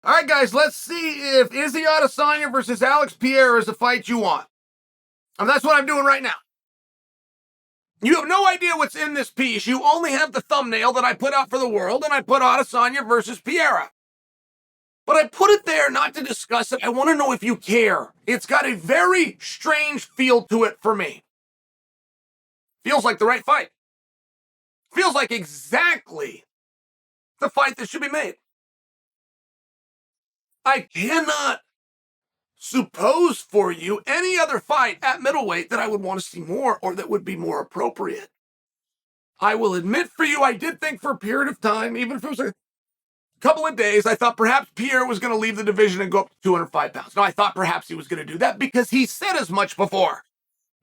All right, guys, let's see if Israel Adesanya versus Alex Pereira is the fight you want. And that's what I'm doing right now. You have no idea what's in this piece. You only have the thumbnail that I put out for the world, and I put Adesanya versus Pereira. But I put it there not to discuss it. I want to know if you care. It's got a very strange feel to it for me. Feels like the right fight. Feels like exactly the fight that should be made. I cannot suppose for you any other fight at middleweight that I would want to see more or that would be more appropriate. I will admit for you, I did think for a period of time, even if it was a couple of days, I thought perhaps Pierre was going to leave the division and go up to 205 pounds. No, I thought perhaps he was going to do that because he said as much before.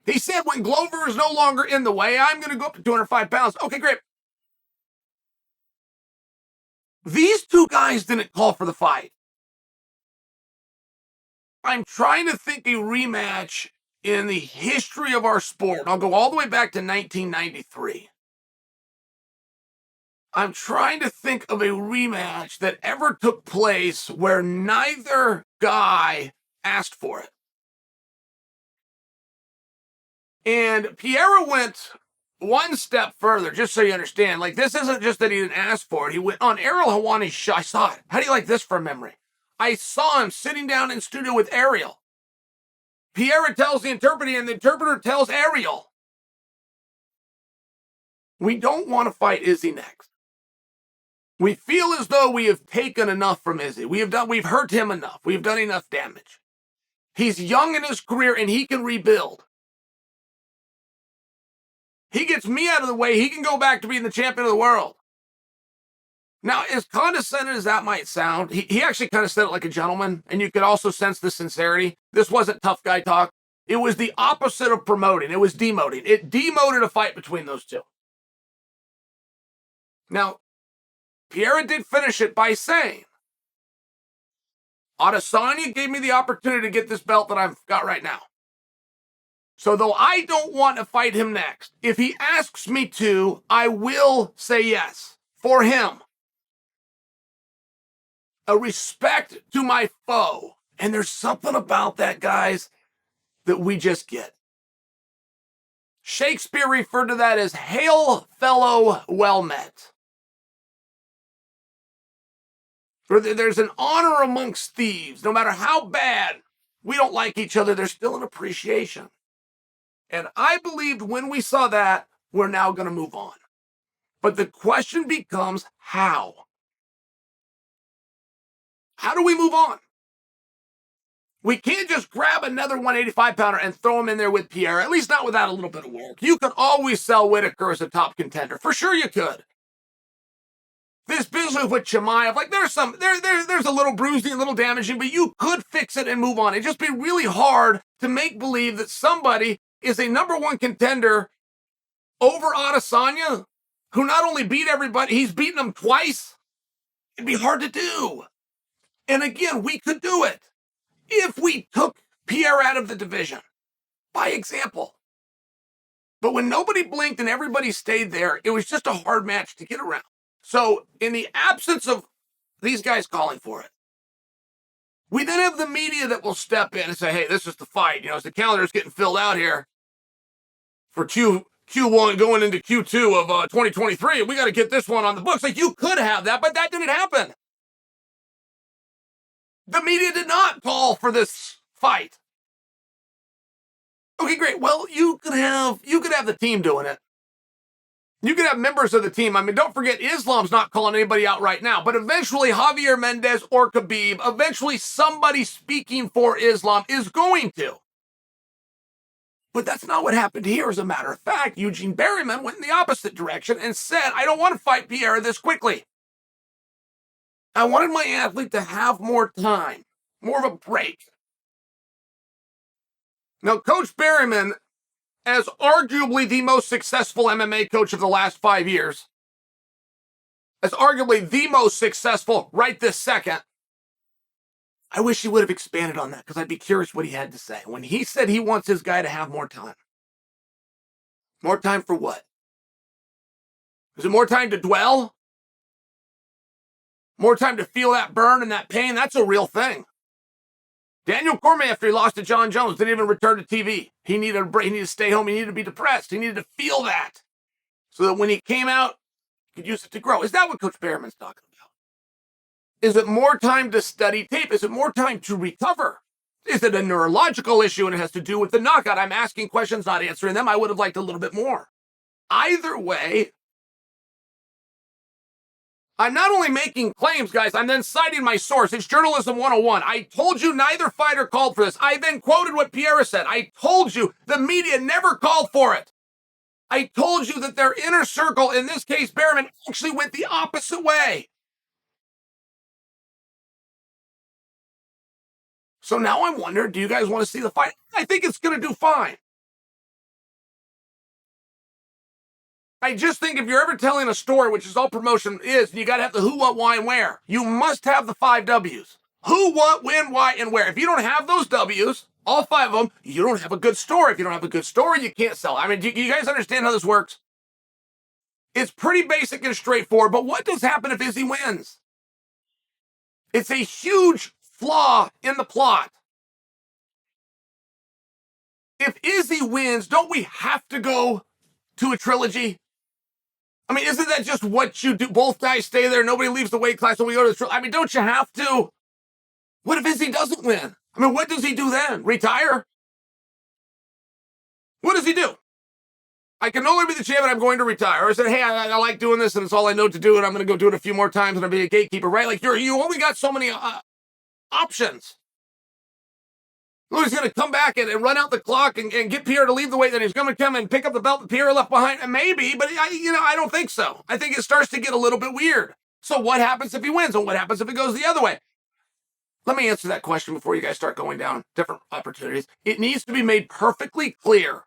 He said when Glover is no longer in the way, I'm going to go up to 205 pounds. Okay, great. These two guys didn't call for the fight. I'm trying to think a rematch in the history of our sport. I'll go all the way back to 1993. I'm trying to think of a rematch that ever took place where neither guy asked for it. And Pereira went one step further, just so you understand. Like, this isn't just that he didn't ask for it. He went on Ariel Helwani's show. I saw it. How do you like this for memory? I saw him sitting down in studio with Ariel. Pereira tells the interpreter, and the interpreter tells Ariel, we don't want to fight Izzy next. We feel as though we have taken enough from Izzy. We've hurt him enough. We've done enough damage. He's young in his career, and he can rebuild. He gets me out of the way, he can go back to being the champion of the world. Now, as condescending as that might sound, he actually kind of said it like a gentleman, and you could also sense the sincerity. This wasn't tough guy talk. It was the opposite of promoting. It was demoting. It demoted a fight between those two. Now, Pereira did finish it by saying, Adesanya gave me the opportunity to get this belt that I've got right now. So though I don't want to fight him next, if he asks me to, I will say yes for him. A respect to my foe. And there's something about that, guys, that we just get. Shakespeare referred to that as hail fellow well met. For there's an honor amongst thieves. No matter how bad we don't like each other, there's still an appreciation. And I believed when we saw that, we're now going to move on. But the question becomes how? How do we move on? We can't just grab another 185-pounder and throw him in there with Pierre, at least not without a little bit of work. You could always sell Whitaker as a top contender. For sure you could. This business with Chimaev, like there's a little bruising, a little damaging, but you could fix it and move on. It'd just be really hard to make believe that somebody is a number one contender over Adesanya, who not only beat everybody, he's beaten them twice. It'd be hard to do. And again, we could do it if we took Pierre out of the division, by example. But when nobody blinked and everybody stayed there, it was just a hard match to get around. So in the absence of these guys calling for it, we then have the media that will step in and say, hey, this is the fight. You know, as the calendar's getting filled out here for Q1 going into Q2 of 2023, we got to get this one on the books. Like, you could have that, but that didn't happen. The media did not call for this fight. Okay, great. Well, you could have the team doing it. You could have members of the team. I mean, don't forget, Islam's not calling anybody out right now, but eventually Javier Mendez or Khabib, eventually somebody speaking for Islam is going to. But that's not what happened here. As a matter of fact, Eugene Berryman went in the opposite direction and said, I don't want to fight Pierre this quickly. I wanted my athlete to have more time, more of a break. Now, Coach Berryman, as arguably the most successful MMA coach of the last 5 years, as arguably the most successful right this second, I wish he would have expanded on that because I'd be curious what he had to say. When he said he wants his guy to have more time. More time for what? Is it more time to dwell? More time to feel that burn and that pain. That's a real thing. Daniel Cormier, after he lost to Jon Jones, didn't even return to TV. He needed a break. He needed to stay home. He needed to be depressed. He needed to feel that so that when he came out, he could use it to grow. Is that what Coach Behrman's talking about? Is it more time to study tape? Is it more time to recover? Is it a neurological issue and it has to do with the knockout? I'm asking questions, not answering them. I would have liked a little bit more. Either way, I'm not only making claims, guys, I'm then citing my source. It's Journalism 101. I told you neither fighter called for this. I then quoted what Pereira said. I told you the media never called for it. I told you that their inner circle, in this case, Behrman, actually went the opposite way. So now I'm wondering, do you guys want to see the fight? I think it's going to do fine. I just think if you're ever telling a story, which is all promotion is, you got to have the who, what, why, and where. You must have the 5 W's. Who, what, when, why, and where. If you don't have those W's, all 5 of them, you don't have a good story. If you don't have a good story, you can't sell. I mean, do you guys understand how this works? It's pretty basic and straightforward, but what does happen if Izzy wins? It's a huge flaw in the plot. If Izzy wins, don't we have to go to a trilogy? I mean, isn't that just what you do? Both guys stay there, nobody leaves the weight class, so we go to the trilogy. I mean, don't you have to? What if Izzy doesn't win? I mean, what does he do then? Retire? What does he do? I can no longer be the champion, I'm going to retire. Or I said, hey, I like doing this, and it's all I know to do, and I'm going to go do it a few more times, and I'll be a gatekeeper, right? Like, you only got so many options. He's going to come back and run out the clock and get Pereira to leave the weight. Then he's going to come and pick up the belt that Pereira left behind. And maybe, but I don't think so. I think it starts to get a little bit weird. So what happens if he wins? And what happens if it goes the other way? Let me answer that question before you guys start going down different opportunities. It needs to be made perfectly clear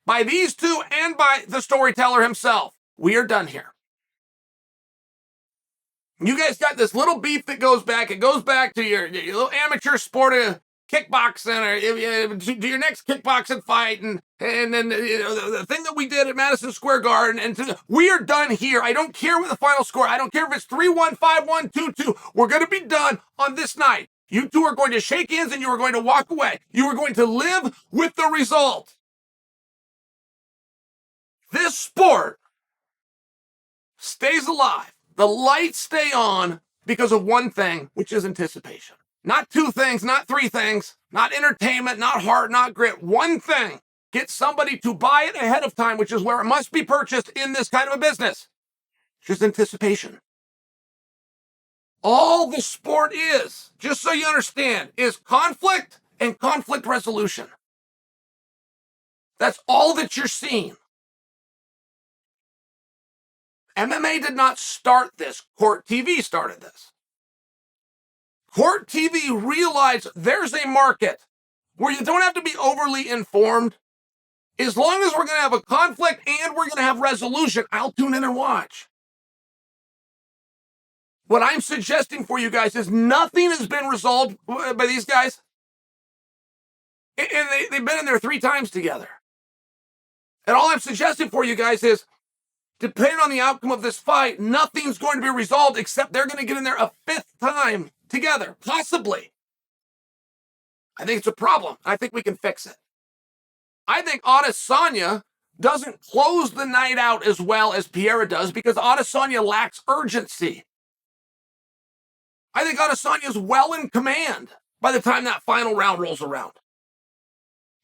by these two and by the storyteller himself. We are done here. You guys got this little beef that goes back. It goes back to your little amateur sport of kickboxing, or do your next kickboxing fight, and then the thing that we did at Madison Square Garden, and we are done here. I don't care what the final score. I don't care if it's 3-1, 5-1, 2-2. We're going to be done on this night. You two are going to shake hands and you are going to walk away. You are going to live with the result. This sport stays alive. The lights stay on because of one thing, which is anticipation. Not 2 things, not 3 things, not entertainment, not heart, not grit. One thing. Get somebody to buy it ahead of time, which is where it must be purchased in this kind of a business. Just anticipation. All the sport is, just so you understand, is conflict and conflict resolution. That's all that you're seeing. MMA did not start this. Court TV started this. Court TV realized there's a market where you don't have to be overly informed. As long as we're going to have a conflict and we're going to have resolution, I'll tune in and watch. What I'm suggesting for you guys is nothing has been resolved by these guys. And they've been in there 3 times together. And all I'm suggesting for you guys is, depending on the outcome of this fight, nothing's going to be resolved except they're going to get in there a 5th time together, possibly. I think it's a problem. I think we can fix it. I think Adesanya doesn't close the night out as well as Pereira does because Adesanya lacks urgency. I think Adesanya is well in command by the time that final round rolls around.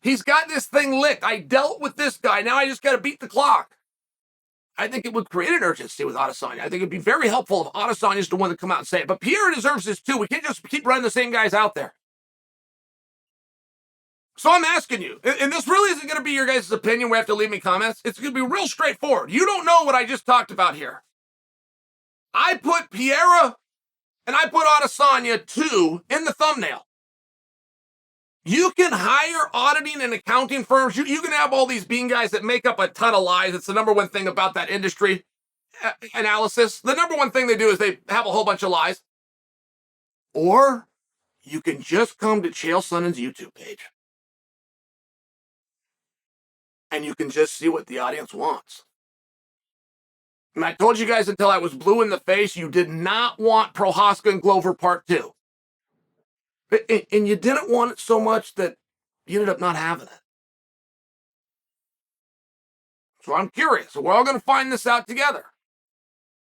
He's got this thing licked. I dealt with this guy. Now I just got to beat the clock. I think it would create an urgency with Adesanya. I think it'd be very helpful if Adesanya is the one to come out and say it. But Pereira deserves this too. We can't just keep running the same guys out there. So I'm asking you, and this really isn't going to be your guys' opinion. We have to leave me comments. It's going to be real straightforward. You don't know what I just talked about here. I put Pereira and I put Adesanya 2 in the thumbnail. You can hire auditing and accounting firms. You can have all these bean guys that make up a ton of lies. It's the number one thing about that industry analysis. The number one thing they do is they have a whole bunch of lies. Or you can just come to Chael Sonnen's YouTube page. And you can just see what the audience wants. And I told you guys until I was blue in the face, you did not want Prohaska and Glover Part 2. And you didn't want it so much that you ended up not having it. So I'm curious. So we're all going to find this out together.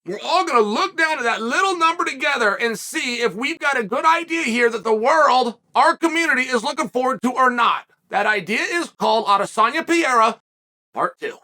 We're all going to look down at that little number together and see if we've got a good idea here that the world, our community, is looking forward to or not. That idea is called Adesanya Pereira Part 2.